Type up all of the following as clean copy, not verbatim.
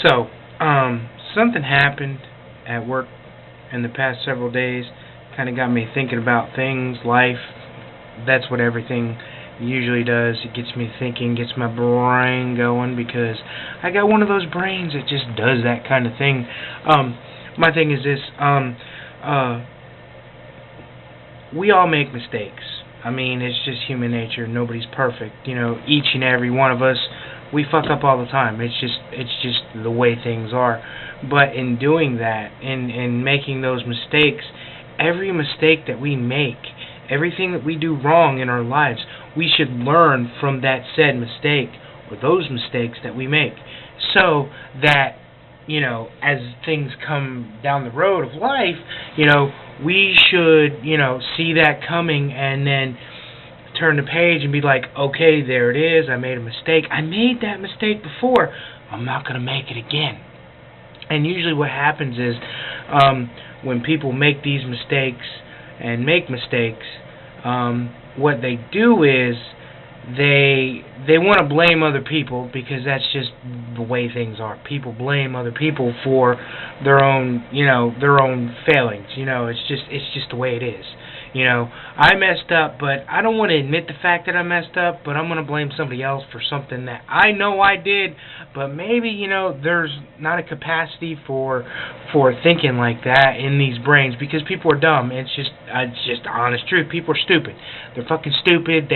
So, something happened at work in the past several days. Kind of got me thinking about things, life. That's what everything usually does. It gets me thinking, gets my brain going because I got one of those brains that just does that kind of thing. My thing is this. We all make mistakes. I mean, it's just human nature. Nobody's perfect. Each and every one of us, we fuck up all the time. It's just the way things are. But in doing that, in making those mistakes, every mistake that we make, everything that we do wrong in our lives, we should learn from that said mistake or those mistakes that we make, so that as things come down the road of life, we should, see that coming and then turn the page and be like, okay, there it is. I made a mistake. I made that mistake before. I'm not going to make it again. And usually what happens is when people make these mistakes and make mistakes, what they do is they want to blame other people because that's just the way things are. People blame other people for their own failings. It's just the way it is. I messed up, but I don't want to admit the fact that I messed up, but I'm going to blame somebody else for something that I know I did, but maybe, there's not a capacity for thinking like that in these brains because people are dumb. It's just the honest truth. People are stupid. They're fucking stupid.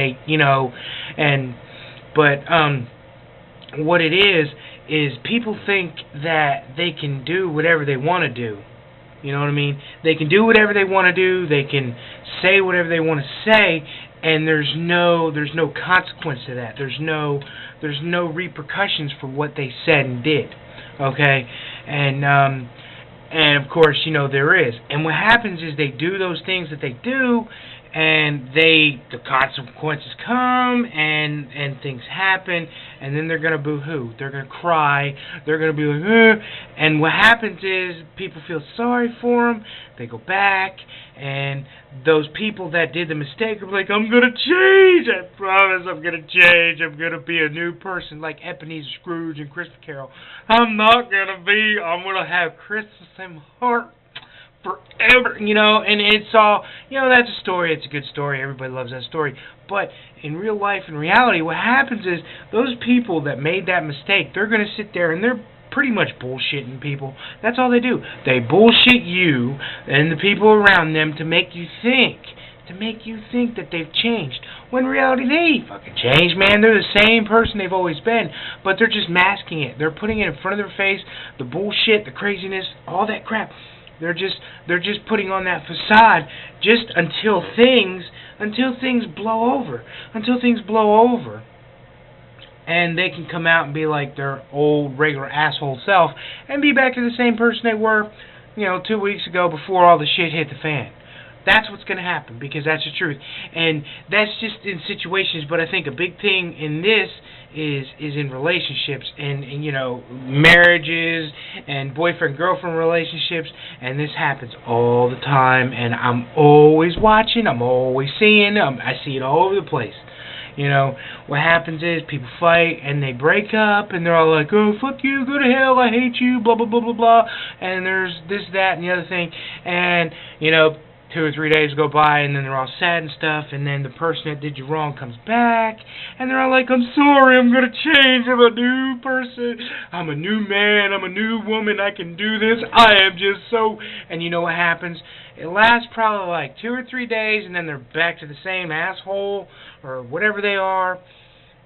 What it is people think that they can do whatever they want to do. You know what I mean? They can do whatever they want to do. They can say whatever they want to say, and there's no consequence to that. There's no repercussions for what they said and did. Okay, and of course there is. And what happens is they do those things that they do, and the consequences come, and things happen, and then they're gonna boo-hoo. They're gonna cry. They're gonna be like, ugh. And what happens is people feel sorry for them. They go back, and those people that did the mistake are like, I'm gonna change. I promise, I'm gonna change. I'm gonna be a new person, like Ebenezer Scrooge and Christmas Carol. I'm gonna have Christmas in my heart forever, and it's all, that's a story. It's a good story. Everybody loves that story. But in real life, in reality, what happens is those people that made that mistake, they're going to sit there and they're pretty much bullshitting people. That's all they do. They bullshit you and the people around them to make you think that they've changed. When in reality, they ain't fucking changed, man. They're the same person they've always been, but they're just masking it. They're putting it in front of their face, the bullshit, the craziness, all that crap. They're just putting on that facade just until things blow over. And they can come out and be like their old regular asshole self and be back to the same person they were, 2 weeks ago before all the shit hit the fan. That's what's going to happen because that's the truth. And that's just in situations, but I think a big thing in this is in relationships and marriages and boyfriend-girlfriend relationships, and this happens all the time, and I'm always watching, I'm always seeing, I see it all over the place. What happens is people fight and they break up and they're all like, oh, fuck you, go to hell, I hate you, blah, blah, blah, blah, blah, and there's this, that, and the other thing, and, 2 or 3 days go by, and then they're all sad and stuff, and then the person that did you wrong comes back, and they're all like, I'm sorry, I'm going to change, I'm a new person, I'm a new man, I'm a new woman, I can do this, I am just so, and you know what happens? It lasts probably like 2 or 3 days, and then they're back to the same asshole, or whatever they are,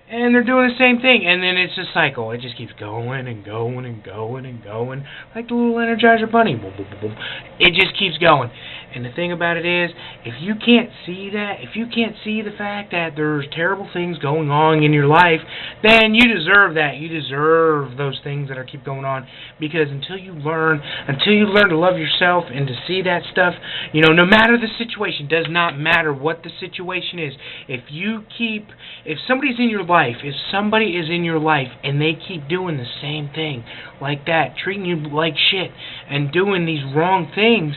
and they're doing the same thing, and then it's a cycle. It just keeps going and going and going and going, like the little Energizer Bunny. Boom, boom, boom, boom. It just keeps going. And the thing about it is, if you can't see that, if you can't see the fact that there's terrible things going on in your life, then you deserve that. You deserve those things that keep going on, because until you learn to love yourself and to see that stuff, no matter the situation, does not matter what the situation is. If somebody's in your life, if somebody is in your life and they keep doing the same thing like that, treating you like shit and doing these wrong things,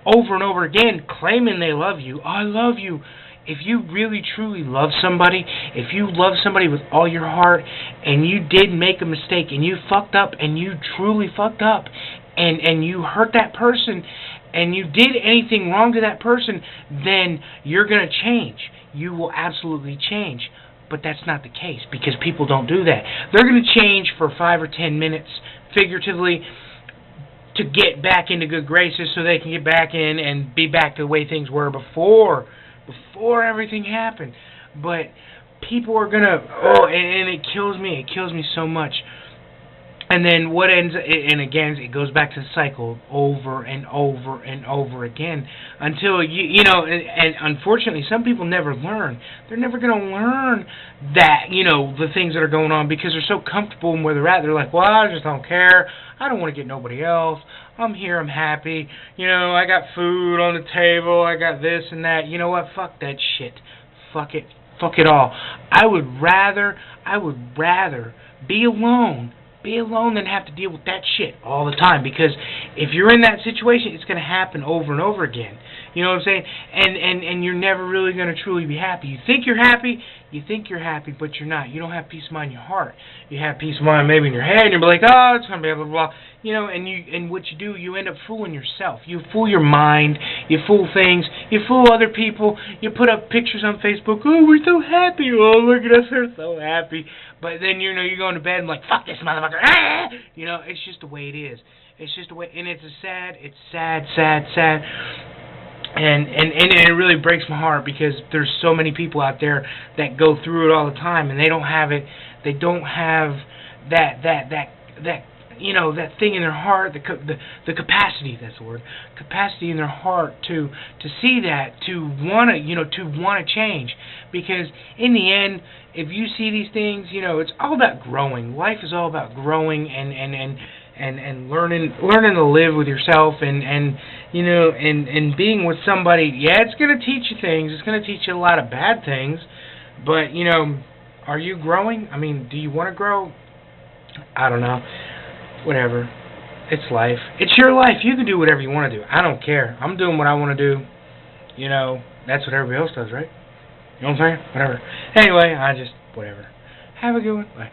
over and over again, claiming they love you, I love you, if you really truly love somebody, if you love somebody with all your heart, and you did make a mistake, and you fucked up, and you truly fucked up, and you hurt that person, and you did anything wrong to that person, then you're going to change. You will absolutely change. But that's not the case, because people don't do that. They're going to change for 5 or 10 minutes, figuratively, to get back into good graces so they can get back in and be back to the way things were before everything happened. But people are going to, and it kills me so much. And then what ends, and again, it goes back to the cycle over and over and over again until, and unfortunately, some people never learn. They're never going to learn that, the things that are going on, because they're so comfortable in where they're at. They're like, well, I just don't care. I don't want to get nobody else. I'm here. I'm happy. I got food on the table. I got this and that. You know what? Fuck that shit. Fuck it. Fuck it all. I would rather be alone than have to deal with that shit all the time, because if you're in that situation, it's going to happen over and over again. You know what I'm saying? And you're never really going to truly be happy. You think you're happy, but you're not. You don't have peace of mind in your heart. You have peace of mind maybe in your head, and you're like, oh, it's going to be blah, blah, blah. And what you do, you end up fooling yourself. You fool your mind. You fool things. You fool other people. You put up pictures on Facebook. Oh, we're so happy. Oh, look at us. We're so happy. But then, you're going to bed and like, fuck this motherfucker. Ah! It's just the way it is. It's just the way, and it's sad. And it really breaks my heart, because there's so many people out there that go through it all the time, and they don't have it. They don't have that thing in their heart, the capacity. That's the word. Capacity in their heart to see that, to want to change. Because in the end, if you see these things, it's all about growing. Life is all about growing and learning to live with yourself, and being with somebody. Yeah, it's going to teach you things. It's going to teach you a lot of bad things. But are you growing? I mean, do you want to grow? I don't know. Whatever. It's life. It's your life. You can do whatever you want to do. I don't care. I'm doing what I want to do. That's what everybody else does, right? You know what I'm saying? Whatever. Anyway, whatever. Have a good one. Bye.